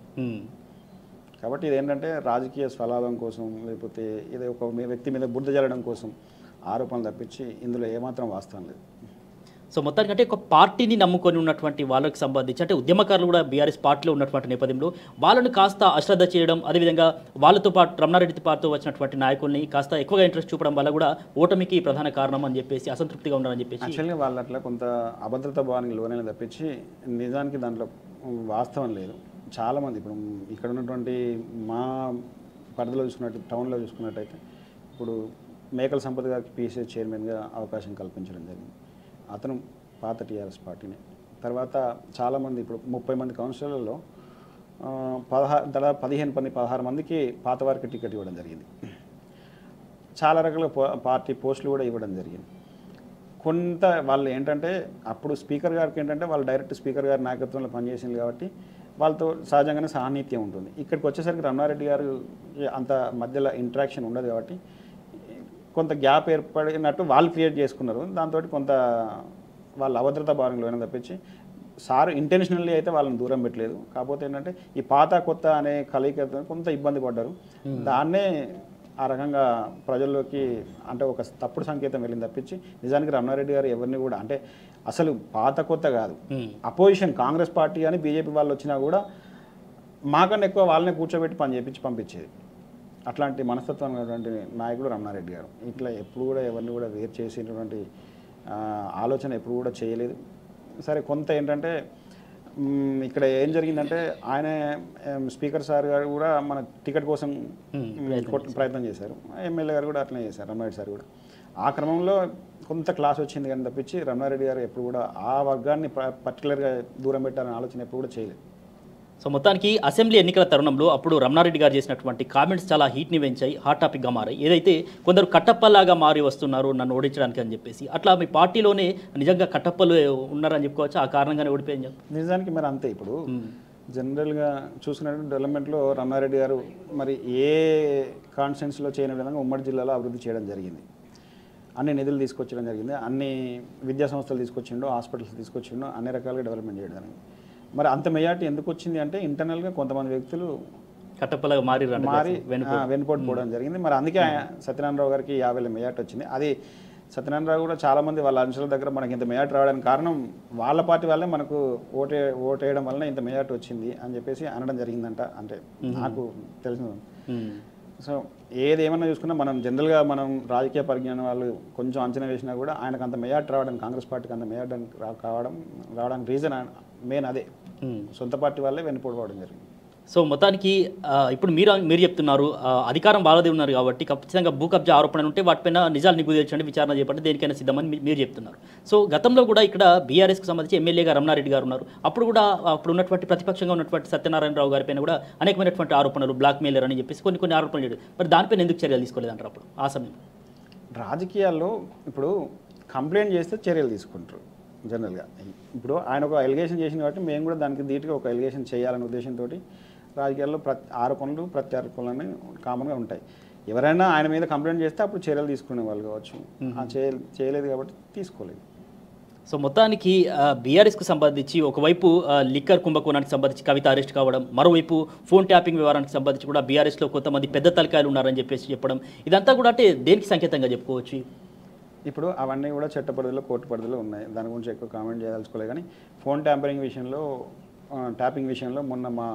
కాబట్టి ఇదేంటంటే రాజకీయ స్వలాభం కోసం, లేకపోతే ఇది ఒక వ్యక్తి మీద బురద జల్లడం కోసం ఆరోపణలు తప్పించి ఇందులో ఏమాత్రం వాస్తవం లేదు. సో మొత్తానికంటే ఒక పార్టీని నమ్ముకొని ఉన్నటువంటి వాళ్ళకి సంబంధించి అంటే ఉద్యమకారులు కూడా బీఆర్ఎస్ పార్టీలో ఉన్నటువంటి నేపథ్యంలో వాళ్ళని కాస్త అశ్రద్ధ చేయడం, అదేవిధంగా వాళ్ళతో పాటు రమణారెడ్డి పార్టీతో వచ్చినటువంటి నాయకుల్ని కాస్త ఎక్కువగా ఇంట్రెస్ట్ చూపడం వల్ల కూడా ఓటమికి ప్రధాన కారణం అని చెప్పేసి అసంతృప్తిగా ఉన్నారని చెప్పేసి యాక్చువల్గా వాళ్ళు అట్లా కొంత అభద్రతా భావానికి లోనైనా తప్పించి నిజానికి దాంట్లో వాస్తవం లేదు. చాలామంది ఇప్పుడు ఇక్కడ ఉన్నటువంటి మా పరిధిలో చూసుకున్నట్టు టౌన్లో చూసుకున్నట్టయితే ఇప్పుడు మేకల సంపద గారికి పీసీసీ చైర్మన్గా అవకాశం కల్పించడం జరిగింది. అతను పాత టీఆర్ఎస్ పార్టీని. తర్వాత చాలామంది ఇప్పుడు 30 మంది కౌన్సిలర్లలో 16 మందికి పాత వారికి టికెట్ ఇవ్వడం జరిగింది. చాలా రకాల పార్టీ పోస్టులు కూడా ఇవ్వడం జరిగింది. కొంత వాళ్ళు ఏంటంటే అప్పుడు స్పీకర్ గారికి ఏంటంటే వాళ్ళు డైరెక్ట్ స్పీకర్ గారి నాయకత్వంలో పనిచేసింది కాబట్టి వాళ్ళతో సహజంగానే సాన్నిహిత్యం ఉంటుంది. ఇక్కడికి వచ్చేసరికి రమణారెడ్డి గారు అంత మధ్యలో ఇంటరాక్షన్ ఉండదు కాబట్టి కొంత గ్యాప్ ఏర్పడినట్టు వాళ్ళు క్రియేట్ చేసుకున్నారు. దాంతో కొంత వాళ్ళ అభద్రతా భారంలో తప్పించి సార్ ఇంటెన్షనల్లీ అయితే వాళ్ళని దూరం పెట్టలేదు. కాకపోతే ఏంటంటే ఈ పాత కొత్త అనే కలయికతో కొంత ఇబ్బంది పడ్డారు. దాన్నే ఆ రకంగా ప్రజల్లోకి అంటే ఒక తప్పుడు సంకేతం వెళ్ళింది తప్పించి నిజానికి రమణారెడ్డి గారు ఎవరిని కూడా అంటే అసలు పాత కొత్త కాదు, అపోజిషన్ కాంగ్రెస్ పార్టీ అని బీజేపీ వాళ్ళు వచ్చినా కూడా మాకన్నా ఎక్కువ వాళ్ళనే కూర్చోబెట్టి పని చేయించి పంపించేది. అట్లాంటి మనస్తత్వం ఉన్నటువంటి నాయకుడు రమణారెడ్డి గారు. ఇట్లా ఎప్పుడు కూడా ఎవరిని కూడా వేరు చేసేటువంటి ఆలోచన ఎప్పుడు కూడా చేయలేదు. సరే కొంత ఏంటంటే ఇక్కడ ఏం జరిగిందంటే ఆయన స్పీకర్ సార్ గారు కూడా మన టికెట్ కోసం ప్రయత్నం చేశారు, ఎమ్మెల్యే గారు కూడా అట్లనే చేశారు, రమణారెడ్డి సార్ కూడా. ఆ క్రమంలో కొంత క్లాస్ వచ్చింది కానీ తప్పించి రమణారెడ్డి గారు ఎప్పుడు కూడా ఆ వర్గాన్ని పర్టికులర్గా దూరం పెట్టాలనే ఆలోచన ఎప్పుడు కూడా చేయలేదు. సో మొత్తానికి అసెంబ్లీ ఎన్నికల తరుణంలో అప్పుడు రమణారెడ్డి గారు చేసినటువంటి కామెంట్స్ చాలా హీట్ని పెంచాయి, హాట్ టాపిక్గా మారాయి. ఏదైతే కొందరు కట్టప్పలాగా మారి వస్తున్నారు నన్ను ఓడించడానికి అని చెప్పేసి, అట్లా మీ పార్టీలోనే నిజంగా కట్టప్పలు ఉన్నారని చెప్పుకోవచ్చు, ఆ కారణంగానే ఓడిపోయింది నిజానికి మరి అంతే. ఇప్పుడు జనరల్గా చూసుకున్నట్టు డెవలప్మెంట్లో రమణారెడ్డి గారు మరి ఏ కాన్స్టిట్యున్సీలో చేయని విధంగా ఉమ్మడి జిల్లాలో అభివృద్ధి చేయడం జరిగింది. అన్ని నిధులు తీసుకొచ్చడం జరిగింది, అన్ని విద్యా సంస్థలు తీసుకొచ్చిండు, హాస్పిటల్స్ తీసుకొచ్చిండు, అన్ని రకాలుగా డెవలప్మెంట్ చేయడం జరిగింది. మరి అంత మెజార్టీ ఎందుకు వచ్చింది అంటే ఇంటర్నల్గా కొంతమంది వ్యక్తులు కట్టప్పలాగా మారి వెనుపోటు పోవడం జరిగింది. మరి అందుకే సత్యనారాయణరావు గారికి 50,000 మెజార్టీ వచ్చింది. అది సత్యనారాయణరావు కూడా చాలామంది వాళ్ళ అంశాల దగ్గర మనకి ఇంత మెజార్టీ రావడానికి కారణం వాళ్ళ పార్టీ వాళ్ళే మనకు ఓటేయడం వలన ఇంత మెజార్టీ వచ్చింది అని చెప్పేసి అనడం జరిగిందంట. అంటే నాకు తెలిసిన సో ఏదేమన్నా చూసుకున్నా మనం జనరల్గా మనం రాజకీయ పరిజ్ఞానం వాళ్ళు కొంచెం అంచనా వేసినా కూడా ఆయనకు అంత మెజార్టీ రావడానికి, కాంగ్రెస్ పార్టీకి అంత మెజార్టీ రావడానికి రీజన్ మెయిన్ అదే, సొంత పార్టీ వాళ్ళే వెనుపోవడం జరిగింది. సో మొత్తానికి ఇప్పుడు మీరు చెప్తున్నారు అధికారం వాళ్ళదే ఉన్నారు కాబట్టి ఖచ్చితంగా భూ కబ్జా ఆరోపణలు ఉంటే వాటిపైన నిజాలు నిగ్గు తెచ్చండి, విచారణ చేపట్టి దేనికైనా సిద్ధమని మీరు చెప్తున్నారు. సో గతంలో కూడా ఇక్కడ బీఆర్ఎస్కి సంబంధించి ఎమ్మెల్యేగా రమణారెడ్డి గారు ఉన్నారు. అప్పుడు కూడా అప్పుడు ఉన్నటువంటి ప్రతిపక్షంగా ఉన్నటువంటి సత్యనారాయణరావు గారి పైన కూడా అనేకమైనటువంటి ఆరోపణలు, బ్లాక్ మెయిలర్ అని చెప్పేసి కొన్ని ఆరోపణలు చేయడం, మరి దానిపైన ఎందుకు చర్యలు తీసుకోలేదంటారు అప్పుడు ఆ సమయం? రాజకీయాల్లో ఇప్పుడు కంప్లైంట్ చేస్తే చర్యలు తీసుకుంటారు జనరల్గా. ఇప్పుడు ఆయన ఒక ఎలిగేషన్ చేసింది కాబట్టి మేము కూడా దానికి ధీటుగా ఒక ఎలిగేషన్ చేయాలనే ఉద్దేశంతో రాజకీయాల్లో ఆరోపణలు ప్రత్యారోపణలు కామన్గా ఉంటాయి. ఎవరైనా ఆయన మీద కంప్లైంట్ చేస్తే అప్పుడు చర్యలు తీసుకునే వాళ్ళు కావచ్చు, చేయలేదు కాబట్టి తీసుకోలేదు. సో మొత్తానికి బీఆర్ఎస్కు సంబంధించి ఒకవైపు లిక్కర్ కుంభకోణానికి సంబంధించి కవిత అరెస్ట్ కావడం, మరోవైపు ఫోన్ ట్యాపింగ్ వ్యవహారానికి సంబంధించి కూడా బీఆర్ఎస్లో కొంతమంది పెద్ద తలకాయలు ఉన్నారని చెప్పేసి చెప్పడం, ఇదంతా కూడా అంటే దేనికి సంకేతంగా చెప్పుకోవచ్చు? ఇప్పుడు అవన్నీ కూడా చట్ట పరిధిలో, కోర్టు పరిధిలో ఉన్నాయి, దాని గురించి ఎక్కువ కామెంట్ చేయదలుచుకోలేదు. కానీ ఫోన్ ట్యాంపరింగ్ విషయంలో, ట్యాపింగ్ విషయంలో మొన్న మా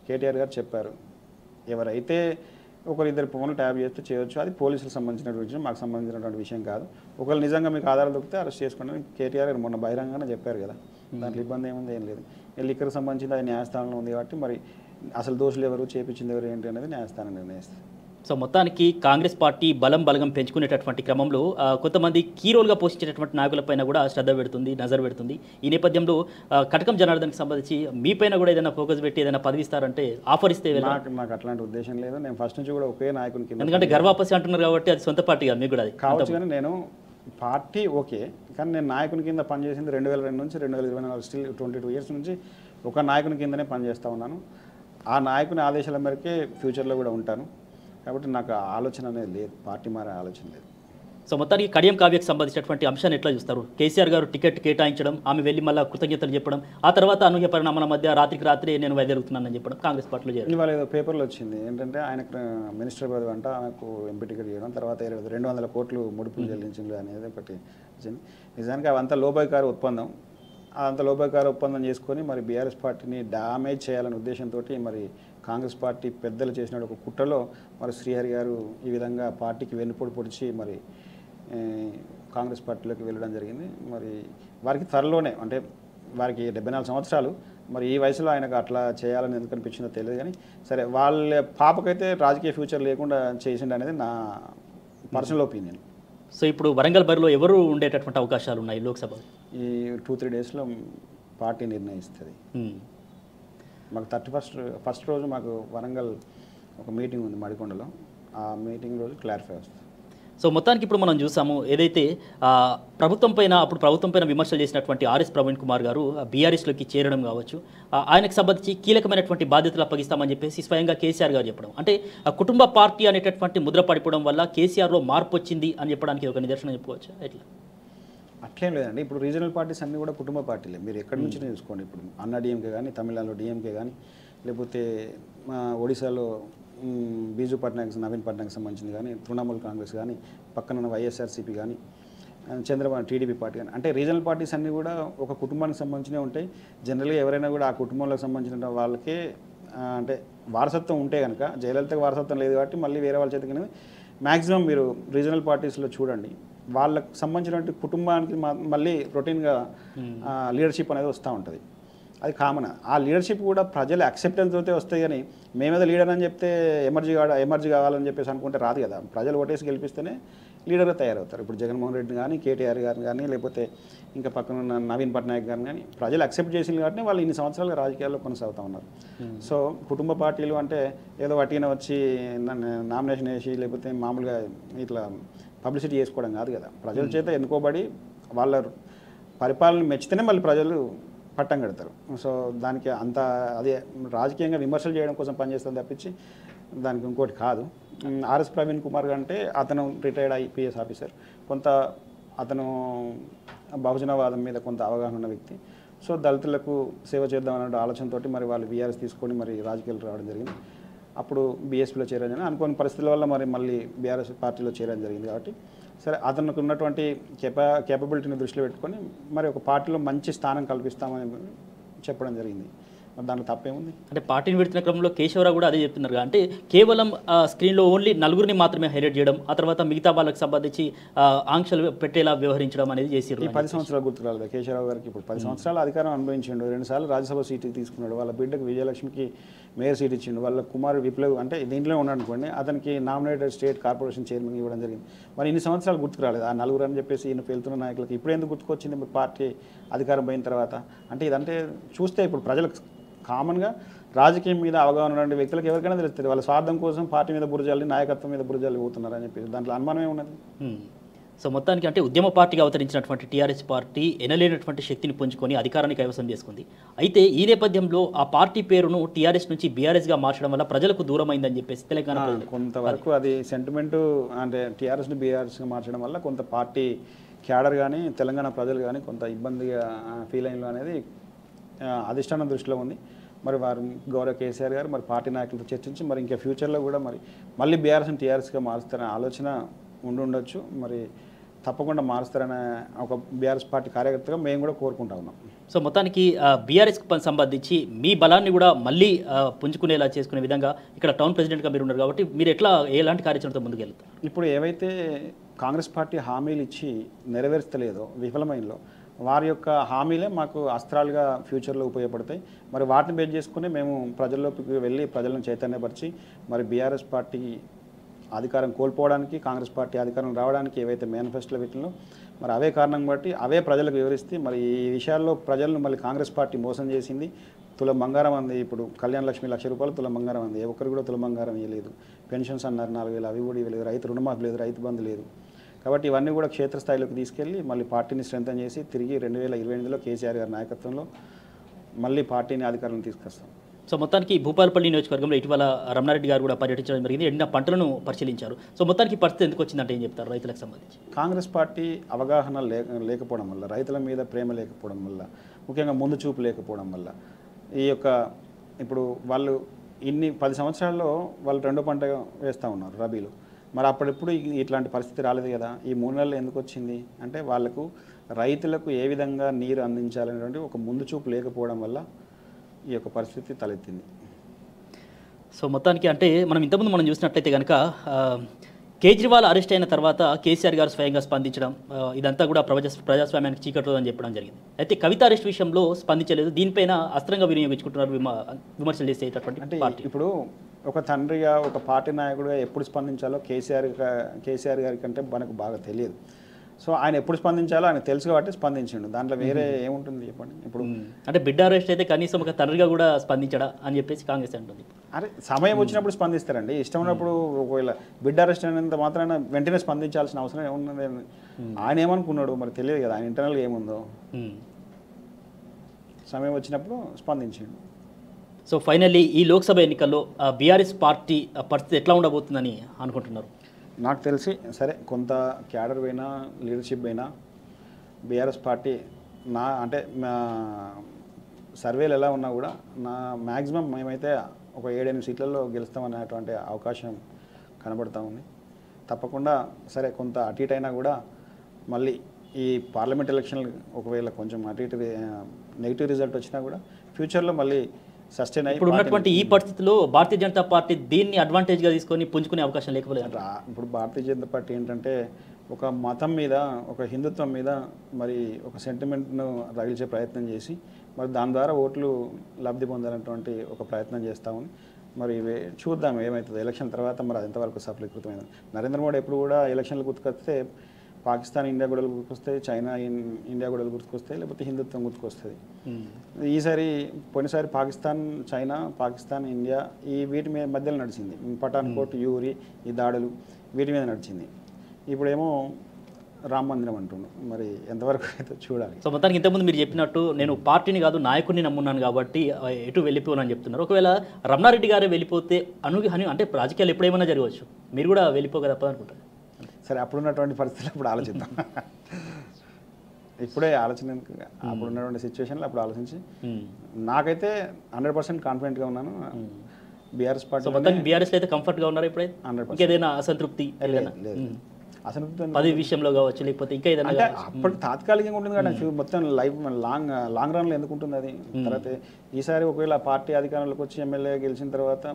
కేటీఆర్ గారు చెప్పారు, ఎవరైతే ఒకరిద్దరు ఫోన్లు ట్యాప్ చేస్తే చేయొచ్చు, అది పోలీసులకు సంబంధించినటువంటి విషయం, మాకు సంబంధించినటువంటి విషయం కాదు. ఒకవేళ నిజంగా మీకు ఆధారాలు దొరికితే అరెస్ట్ చేసుకోండి కేటీఆర్ గారు మొన్న బహిరంగంగానే చెప్పారు కదా, దాంట్లో ఇబ్బంది ఏముంది, ఏం లేదు. లిక్కర్కి సంబంధించింది అది న్యాయస్థానంలో ఉంది కాబట్టి మరి అసలు దోషులు ఎవరు, చేపించింది ఎవరు ఏంటి అనేది న్యాయస్థానం నిర్ణయిస్తుంది. సో మొత్తానికి కాంగ్రెస్ పార్టీ బలగం పెంచుకునేటటువంటి క్రమంలో కొంతమంది కీ రోల్గా పోషించేటటువంటి నాయకులపైన కూడా శ్రద్ధ పెడుతుంది, నజర్ పెడుతుంది. ఈ నేపథ్యంలో కటకం జనార్దన్కి సంబంధించి మీపైన కూడా ఏదైనా ఫోకస్ పెట్టి ఏదైనా పదవి ఇస్తారంటే ఆఫర్ ఇస్తే నాకు అట్లాంటి ఉద్దేశం లేదు. నేను ఫస్ట్ నుంచి కూడా ఒకే నాయకునికి, ఎందుకంటే గర్వాపసి అంటున్నారు కాబట్టి అది సొంత పార్టీ మీకు కూడా అది కావచ్చు. కానీ నేను పార్టీ ఓకే, కానీ నేను నాయకుని కింద పనిచేసింది 2002 నుంచి 2024 స్టిల్ 22 ఇయర్స్ నుంచి ఒక నాయకుని కిందనే పనిచేస్తూ ఉన్నాను. ఆ నాయకుని ఆదేశాల మేరకే ఫ్యూచర్లో కూడా ఉంటాను. కాబట్టి నాకు ఆలోచన అనేది లేదు, పార్టీ మారే ఆలోచన లేదు. సో మొత్తానికి కడియం కావ్యకు సంబంధించినటువంటి అంశాన్ని ఎట్లా చూస్తారు? కేసీఆర్ గారు టికెట్ కేటాయించడం, ఆమె వెళ్ళి మళ్ళీ కృతజ్ఞతలు చెప్పడం, ఆ తర్వాత అనూహ్య పరిణామాల మధ్య రాత్రికి రాత్రి నేను వైదొలుగుతున్నానని చెప్పడం కాంగ్రెస్ పార్టీలో చేయాలి. ఇవాళ ఏదో పేపర్లో వచ్చింది ఏంటంటే ఆయనకు మినిస్టర్ పదవి అంట, ఆమెకు ఎంపీ టికెట్ చేయడం, తర్వాత 200 కోట్లు ముడుపులు చెల్లించింది అనేది ఒకటి వచ్చింది. నిజానికి అవంతా లోపాయికార ఒప్పందం. అంత లోపాయికార ఒప్పందం చేసుకొని మరి బీఆర్ఎస్ పార్టీని డ్యామేజ్ చేయాలనే ఉద్దేశంతో మరి కాంగ్రెస్ పార్టీ పెద్దలు చేసిన ఒక కుట్రలో మరి శ్రీహరి గారు ఈ విధంగా పార్టీకి వెన్నుపోటు పొడిచి మరి కాంగ్రెస్ పార్టీలోకి వెళ్ళడం జరిగింది. మరి వారికి త్వరలోనే, అంటే వారికి 74 సంవత్సరాలు, మరి ఈ వయసులో ఆయనకు అట్లా చేయాలని ఎందుకు అనిపించిందో తెలియదు. కానీ సరే, వాళ్ళ పాపకైతే రాజకీయ ఫ్యూచర్ లేకుండా చేసిండు అనేది నా పర్సనల్ ఒపీనియన్. సో ఇప్పుడు వరంగల్ బరిలో ఎవరు ఉండేటటువంటి అవకాశాలు ఉన్నాయి లోక్సభ? ఈ 2-3 డేస్లో పార్టీ నిర్ణయిస్తుంది. మాకు 31st రోజు మాకు వరంగల్ ఒక మీటింగ్ ఉంది మడికొండలో. ఆ మీటింగ్ రోజు క్లారిఫై వస్తుంది. సో మొత్తానికి ఇప్పుడు మనం చూసాము ఏదైతే ప్రభుత్వం పైన విమర్శలు చేసినటువంటి ఆర్ఎస్ ప్రవీణ్ కుమార్ గారు బీఆర్ఎస్లోకి చేరడం కావచ్చు, ఆయనకు సంబంధించి కీలకమైనటువంటి బాధ్యతలు అప్పగిస్తామని చెప్పేసి స్వయంగా కేసీఆర్ గారు చెప్పడం, అంటే కుటుంబ పార్టీ అనేటటువంటి ముద్ర పడిపోవడం వల్ల కేసీఆర్లో మార్పు వచ్చింది అని చెప్పడానికి ఒక నిదర్శనం చెప్పుకోవచ్చు. ఎట్లా? అట్లేం లేదండి. ఇప్పుడు రీజనల్ పార్టీస్ అన్నీ కూడా కుటుంబ పార్టీలే. మీరు ఎక్కడి నుంచి చూసుకోండి. ఇప్పుడు అన్నా డిఎంకే కానీ, తమిళనాడులో డిఎంకే కానీ, లేకపోతే ఒడిశాలో బీజు పట్నాయక్, నవీన్ పట్నాయక్ సంబంధించింది కానీ, తృణమూల్ కాంగ్రెస్ కానీ, పక్కన వైఎస్ఆర్సీపీ కానీ, చంద్రబాబు టీడీపీ పార్టీ కానీ, అంటే రీజనల్ పార్టీస్ అన్నీ కూడా ఒక కుటుంబానికి సంబంధించినవి ఉంటాయి. జనరల్గా ఎవరైనా కూడా ఆ కుటుంబంలోకి సంబంధించిన వాళ్ళకే అంటే వారసత్వం ఉంటే కనుక, జయలలితకు వారసత్వం లేదు కాబట్టి మళ్ళీ వేరే వాళ్ళ చేతికి మ్యాక్సిమం మీరు రీజనల్ పార్టీస్లో చూడండి, వాళ్ళకు సంబంధించినటువంటి కుటుంబానికి మళ్ళీ రొటీన్గా లీడర్షిప్ అనేది వస్తూ ఉంటుంది. అది కామన్. ఆ లీడర్షిప్ కూడా ప్రజల యాక్సెప్టెన్స్ తోటే వస్తాయి. కానీ మేమేదో లీడర్ అని చెప్తే ఎమర్జీ కావాలని చెప్పేసి అనుకుంటే రాదు కదా. ప్రజలు ఓటేసి గెలిపిస్తేనే లీడర్గా తయారవుతారు. ఇప్పుడు జగన్మోహన్ రెడ్డి కానీ, కేటీఆర్ గారిని కానీ, లేకపోతే ఇంకా పక్కన నవీన్ పట్నాయక్ గారిని కానీ ప్రజలు యాక్సెప్ట్ చేసింది కాబట్టి వాళ్ళు ఇన్ని సంవత్సరాలుగా రాజకీయాల్లో కొనసాగుతూ ఉన్నారు. సో కుటుంబ పార్టీలు అంటే ఏదో వట్టిన వచ్చి నామినేషన్ వేసి లేకపోతే మామూలుగా ఇట్లా పబ్లిసిటీ చేసుకోవడం కాదు కదా. ప్రజల చేత ఎన్నుకోబడి వాళ్ళ పరిపాలన మెచ్చితేనే మళ్ళీ ప్రజలు పట్టం కడతారు. సో దానికి అంత అదే రాజకీయంగా విమర్శలు చేయడం కోసం పనిచేస్తుంది తప్పించి దానికి ఇంకోటి కాదు. ఆర్ఎస్ ప్రవీణ్ కుమార్ అంటే అతను రిటైర్డ్ ఐపీఎస్ ఆఫీసర్, కొంత అతను బహుజనవాదం మీద కొంత అవగాహన ఉన్న వ్యక్తి. సో దళితులకు సేవ చేద్దామనే ఆలోచనతోటి మరి వాళ్ళు బీఆర్ఎస్ తీసుకొని మరి రాజకీయాలు రావడం జరిగింది. అప్పుడు బీఎస్పీలో చేరని అనుకోని పరిస్థితుల వల్ల మళ్ళీ బీఆర్ఎస్ పార్టీలో చేరడం జరిగింది. కాబట్టి సరే, అతనికి ఉన్నటువంటి కేపబిలిటీని దృష్టిలో పెట్టుకొని మరి ఒక పార్టీలో మంచి స్థానం కల్పిస్తామని చెప్పడం జరిగింది. దాంట్లో తప్పేముంది? అంటే పార్టీని విడుతున్న క్రమంలో కేశవరావు కూడా అదే చెప్తున్నారు. అంటే కేవలం స్క్రీన్లో ఓన్లీ నలుగురిని మాత్రమే హైలైట్ చేయడం, ఆ తర్వాత మిగతా వాళ్ళకి సంబంధించి ఆంక్షలు పెట్టేలా వ్యవహరించడం అనేది చేసారు. ఈ 10 సంవత్సరాలు గుర్తురాలేదు కేశవరావు గారికి. ఇప్పుడు 10 సంవత్సరాలు అధికారం అనుభవించిండు, 2 సార్లు రాజ్యసభ సీటు తీసుకున్నాడు, వాళ్ళ బిడ్డకు విజయలక్ష్మికి మేయర్ సీట్ ఇచ్చిండు, వాళ్ళ కుమారుడు విప్లవ్ అంటే దీంట్లో ఉన్నాడు అనుకోండి, అతనికి నామినేటెడ్ స్టేట్ కార్పొరేషన్ చైర్మన్ ఇవ్వడం జరిగింది. మరి ఇన్ని సంవత్సరాలు గుర్తుకురాలేదు ఆ నలుగురు అని చెప్పేసి ఈయన వెళ్తున్న నాయకులకి ఇప్పుడు ఎందుకు గుర్తుకొచ్చింది పార్టీ అధికారం పోయిన తర్వాత? అంటే ఇదంటే చూస్తే ఇప్పుడు ప్రజలకు కామన్గా రాజకీయం మీద అవగాహన ఉన్న వ్యక్తులకు ఎవరికైనా తెలుస్తుంది వాళ్ళ స్వార్థం కోసం పార్టీ మీద బురజాలి, నాయకత్వం మీద బురజాలి పోతున్నారని చెప్పేసి దాంట్లో అనుమానమే ఉన్నది. సో మొత్తానికి అంటే ఉద్యమ పార్టీగా అవతరించినటువంటి టీఆర్ఎస్ పార్టీ ఎనలేనటువంటి శక్తిని పుంజుకొని అధికారాన్ని కైవసం చేసుకుంది. అయితే ఈ నేపథ్యంలో ఆ పార్టీ పేరును టీఆర్ఎస్ నుంచి బీఆర్ఎస్గా మార్చడం వల్ల ప్రజలకు దూరమైందని చెప్పేసి తెలంగాణ కొంతవరకు అది సెంటిమెంటు, అంటే టీఆర్ఎస్ని బీఆర్ఎస్గా మార్చడం వల్ల కొంత పార్టీ క్యాడర్ కానీ తెలంగాణ ప్రజలు కానీ కొంత ఇబ్బందిగా ఫీల్ అయిన అనేది అధిష్టానం దృష్టిలో ఉంది. మరి వారు గౌరవ కేసీఆర్ గారు మరి పార్టీ నాయకులతో చర్చించి మరి ఇంకా ఫ్యూచర్లో కూడా మళ్ళీ బీఆర్ఎస్ని టీఆర్ఎస్గా మారుస్తారనే ఆలోచన ఉండొచ్చు. మరి తప్పకుండా మారుస్తారనే ఒక బీఆర్ఎస్ పార్టీ కార్యకర్తగా మేము కూడా కోరుకుంటా ఉన్నాం. సో మొత్తానికి బీఆర్ఎస్కి సంబంధించి మీ బలాన్ని కూడా మళ్ళీ పుంజుకునేలా చేసుకునే విధంగా ఇక్కడ టౌన్ ప్రెసిడెంట్గా మీరు ఉన్నారు కాబట్టి మీరు ఎలాంటి కార్యాచరణతో ముందుకు వెళ్తారు? ఇప్పుడు ఏవైతే కాంగ్రెస్ పార్టీ హామీలు ఇచ్చి నెరవేర్చలేదో, విఫలమైనలో, వారి యొక్క హామీలే మాకు అస్త్రాలుగా ఫ్యూచర్లో ఉపయోగపడతాయి. మరి వాటిని బేస్ చేసుకుని మేము ప్రజల్లోకి వెళ్ళి ప్రజలను చైతన్యపరిచి మరి బీఆర్ఎస్ పార్టీ అధికారం కోల్పోవడానికి, కాంగ్రెస్ పార్టీ అధికారం రావడానికి ఏవైతే మేనిఫెస్టోలో పెట్టినో మరి అవే కారణం బట్టి అవే ప్రజలకు వివరిస్తే మరి ఈ విషయాల్లో ప్రజలను మళ్ళీ కాంగ్రెస్ పార్టీ మోసం చేసింది. తులం బంగారం అంది, ఇప్పుడు కళ్యాణ లక్ష్మి ₹1,00,000 తులం బంగారం అంది, ఏ ఒక్కరు కూడా తులం బంగారం ఇవ్వలేదు. పెన్షన్స్ అన్నారు 4,000, అవి కూడా ఇవ్వలేదు. రైతు రుణమాఫీ లేదు, రైతు బంధు లేదు. కాబట్టి ఇవన్నీ కూడా క్షేత్రస్థాయిలోకి తీసుకెళ్ళి మళ్ళీ పార్టీని స్ట్రెంథన్ చేసి తిరిగి 2028లో కేసీఆర్ గారి నాయకత్వంలో మళ్ళీ పార్టీని అధికారంలో తీసుకొస్తాం. సో మొత్తానికి భూపాలపల్లి నియోజకవర్గంలో ఇటీవల రమణారెడ్డి గారు కూడా పర్యటించడం జరిగింది, ఎండిన పంటలను పరిశీలించారు. సో మొత్తానికి పరిస్థితి ఎందుకు వచ్చిందంటే ఏం చెప్తారు రైతులకు సంబంధించి? కాంగ్రెస్ పార్టీ అవగాహన లేకపోవడం వల్ల, రైతుల మీద ప్రేమ లేకపోవడం వల్ల, ముఖ్యంగా ముందు చూపు లేకపోవడం వల్ల ఈ యొక్క ఇప్పుడు వాళ్ళు 10 సంవత్సరాల్లో వాళ్ళు 2వ పంట వేస్తూ ఉన్నారు రబీలో. మరి అప్పుడెప్పుడు ఇట్లాంటి పరిస్థితి రాలేదు కదా. ఈ 3 నెలలు ఎందుకు వచ్చింది అంటే వాళ్లకు రైతులకు ఏ విధంగా నీరు అందించాలనేటువంటి ఒక ముందు చూపు లేకపోవడం వల్ల ఈ యొక్క పరిస్థితి తలెత్తింది. సో మొత్తానికి అంటే మనం ఇంతకుముందు మనం చూసినట్లయితే కనుక కేజ్రీవాల్ అరెస్ట్ అయిన తర్వాత కేసీఆర్ గారు స్వయంగా స్పందించడం, ఇదంతా కూడా ప్రజాస్వామ్యానికి చీకట్లు అని చెప్పడం జరిగింది. అయితే కవిత అరెస్ట్ విషయంలో స్పందించలేదు, దీనిపైన అస్త్రంగా వినియోగించుకుంటున్నారు విమర్శలు చేసేటటువంటి అంటే పార్టీ. ఇప్పుడు ఒక తండ్రిగా, ఒక పార్టీ నాయకుడిగా ఎప్పుడు స్పందించాలో కేసీఆర్ గారి కంటే మనకు బాగా తెలియదు. సో ఆయన ఎప్పుడు స్పందించాలో ఆయన తెలుసు కాబట్టి స్పందించిండు. దాంట్లో వేరే ఏముంటుంది చెప్పండి. ఇప్పుడు అంటే బిడ్డ అరెస్ట్ అయితే కనీసం ఒక తండ్రిగా కూడా స్పందించడా అని చెప్పేసి కాంగ్రెస్ అంటుంది. అరే సమయం వచ్చినప్పుడు స్పందిస్తారండి. ఇష్టం ఉన్నప్పుడు ఒకవేళ బిడ్డ అరెస్ట్ అయినంత మాత్రాన వెంటనే స్పందించాల్సిన అవసరం ఏమున్నది? ఆయన ఏమనుకున్నాడు మరి తెలియదు కదా, ఆయన ఇంటర్నల్గా ఏముందో. సమయం వచ్చినప్పుడు స్పందించిండు. సో ఫైనల్లీ ఈ లోక్సభ ఎన్నికల్లో బీఆర్ఎస్ పార్టీ పరిస్థితి ఎట్లా ఉండబోతుందని అనుకుంటున్నారు? నాకు తెలిసి సరే కొంత క్యాడర్ అయినా లీడర్షిప్ అయినా బీఆర్ఎస్ పార్టీ అంటే సర్వేలు ఎలా ఉన్నా కూడా మ్యాక్సిమం మేమైతే ఒక 7-8 సీట్లలో గెలుస్తామనేటువంటి అవకాశం కనబడుతూ ఉంది. తప్పకుండా సరే కొంత అటు ఇటు అయినా కూడా మళ్ళీ ఈ పార్లమెంట్ ఎలక్షన్లు ఒకవేళ కొంచెం అటు ఇటు నెగిటివ్ రిజల్ట్ వచ్చినా కూడా ఫ్యూచర్లో మళ్ళీ సస్టైన్ అయ్యి ఇప్పుడు ఉన్నటువంటి ఈ పరిస్థితిలో భారతీయ జనతా పార్టీ దీన్ని అడ్వాంటేజ్గా తీసుకొని పుంజుకునే అవకాశం లేకపోలేదు. ఇప్పుడు భారతీయ జనతా పార్టీ ఏంటంటే ఒక మతం మీద, ఒక హిందుత్వం మీద మరి ఒక సెంటిమెంట్ను రగిల్చే ప్రయత్నం చేసి మరి దాని ద్వారా ఓట్లు లబ్ధి పొందాలన్నటువంటి ఒక ప్రయత్నం చేస్తూ ఉంది. మరి చూద్దాం ఏమవుతుంది ఎలక్షన్ తర్వాత. మరి అది ఎంతవరకు సఫలీకృతమైంది. నరేంద్ర మోడీ ఎప్పుడు కూడా ఎలక్షన్లు గుర్తుకొస్తే పాకిస్తాన్ ఇండియా గొడవలు గుర్తుకొస్తాయి, చైనా ఇండియా గొడవలు గుర్తుకొస్తాయి, లేకపోతే హిందుత్వం గుర్తుకొస్తుంది. ఈసారి పోయినసారి పాకిస్తాన్, చైనా, పాకిస్తాన్, ఇండియా ఈ వీటి మీద మధ్యలో నడిచింది. పఠాన్కోట్, యూరి ఈ దాడులు వీటి మీద నడిచింది. ఇప్పుడేమో రామ మందిరం అంటున్నాం. మరి ఎంతవరకు అయితే చూడాలి. సో మొత్తానికి ఇంతకుముందు మీరు చెప్పినట్టు నేను పార్టీని కాదు నాయకుడిని నమ్మున్నాను కాబట్టి ఎటు వెళ్ళిపోనని చెప్తున్నారు. ఒకవేళ రమణారెడ్డి గారే వెళ్ళిపోతే అంటే రాజకీయాలు ఎప్పుడేమైనా జరగవచ్చు, మీరు కూడా వెళ్ళిపోగల తప్పదనుకుంటారు. సరే అప్పుడున్నటువంటి పరిస్థితులు అప్పుడు ఆలోచిద్దాం. ఇప్పుడే ఆలోచన అప్పుడున్నటువంటి సిచ్యువేషన్లో అప్పుడు ఆలోచించి నాకైతే 100% కాన్ఫిడెంట్గా ఉన్నాను. బీఆర్ఎస్ పార్టీ బీఆర్ఎస్ అయితే కంఫర్ట్గా ఉన్నారు. ఇప్పుడైతే 100% ఏదైనా అసంతృప్తి లేదు. అసంతృప్తి పదవి విషయంలో కావచ్చు, లేకపోతే ఇంకా ఏదైనా అంటే అప్పుడు తాత్కాలికంగా ఉంటుంది కానీ మొత్తం లైఫ్ లాంగ్ రన్లో ఎందుకు ఉంటుంది అది. తర్వాత ఈసారి ఒకవేళ పార్టీ అధికారంలోకి వచ్చి ఎమ్మెల్యే గెలిచిన తర్వాత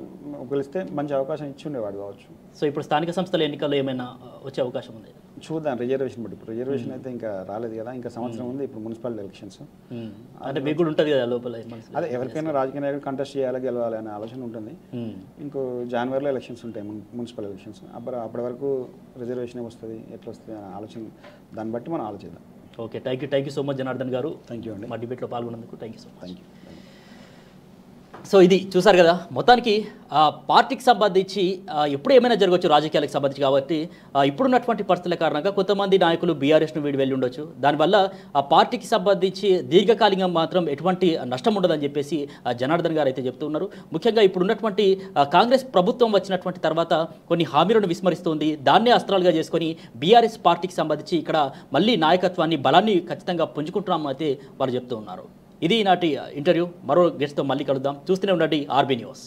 గెలిస్తే మంచి అవకాశం ఇచ్చి ఉండేవాడు కావచ్చు. సో ఇప్పుడు స్థానిక సంస్థల ఎన్నికల్లో ఏమైనా వచ్చే అవకాశం ఉంది? చూద్దాం రిజర్వేషన్ బట్టి. ఇప్పుడు రిజర్వేషన్ అయితే ఇంకా రాలేదు కదా, ఇంకా సంవత్సరం ఉంది. ఇప్పుడు మున్సిపల్ ఎలక్షన్స్ అంటే మీకు కూడా ఉంటుంది కదా లోపల. అదే ఎవరికైనా రాజకీయ నాయకులు కంటెస్ట్ చేయాలి, గెలవాలి అనే ఆలోచన ఉంటుంది. ఇంకో జనవరిలో ఎలక్షన్స్ ఉంటాయి, మున్సిపల్ ఎలక్షన్స్. అప్పటి వరకు రిజర్వేషన్ వస్తుంది, ఎట్లా వస్తుంది అనే ఆలోచన, దాన్ని బట్టి మనం ఆలోచిద్దాం. Okay, thank you so much Janardhan గారు. థ్యాంక్ యూ అండి. మా డిబేట్లో పాల్గొన్నందుకు thank you so much. Thank you. So ఇది చూసారు కదా, మొత్తానికి పార్టీకి సంబంధించి ఎప్పుడు ఏమైనా జరగవచ్చు రాజకీయాలకు సంబంధించి. కాబట్టి ఇప్పుడున్నటువంటి పరిస్థితుల కారణంగా కొంతమంది నాయకులు బీఆర్ఎస్ను వీడి వెళ్ళి ఉండొచ్చు. దానివల్ల ఆ పార్టీకి సంబంధించి దీర్ఘకాలికంగా మాత్రం ఎటువంటి నష్టం ఉండదని చెప్పేసి జనార్దన్ గారు అయితే చెప్తున్నారు. ముఖ్యంగా ఇప్పుడున్నటువంటి కాంగ్రెస్ ప్రభుత్వం వచ్చినటువంటి తర్వాత కొన్ని హామీలను విస్మరిస్తుంది. దాన్నే అస్త్రాలుగా చేసుకొని బీఆర్ఎస్ పార్టీకి సంబంధించి ఇక్కడ మళ్ళీ నాయకత్వాన్ని, బలాన్ని ఖచ్చితంగా పుంజుకుంటున్నామని అయితే వారు చెప్తూ ఉన్నారు. ఇది ఈనాటి ఇంటర్వ్యూ. మరో గెస్ట్తో మళ్ళీ కలుద్దాం. చూస్తూనే ఉండండి ఆర్బీ న్యూస్.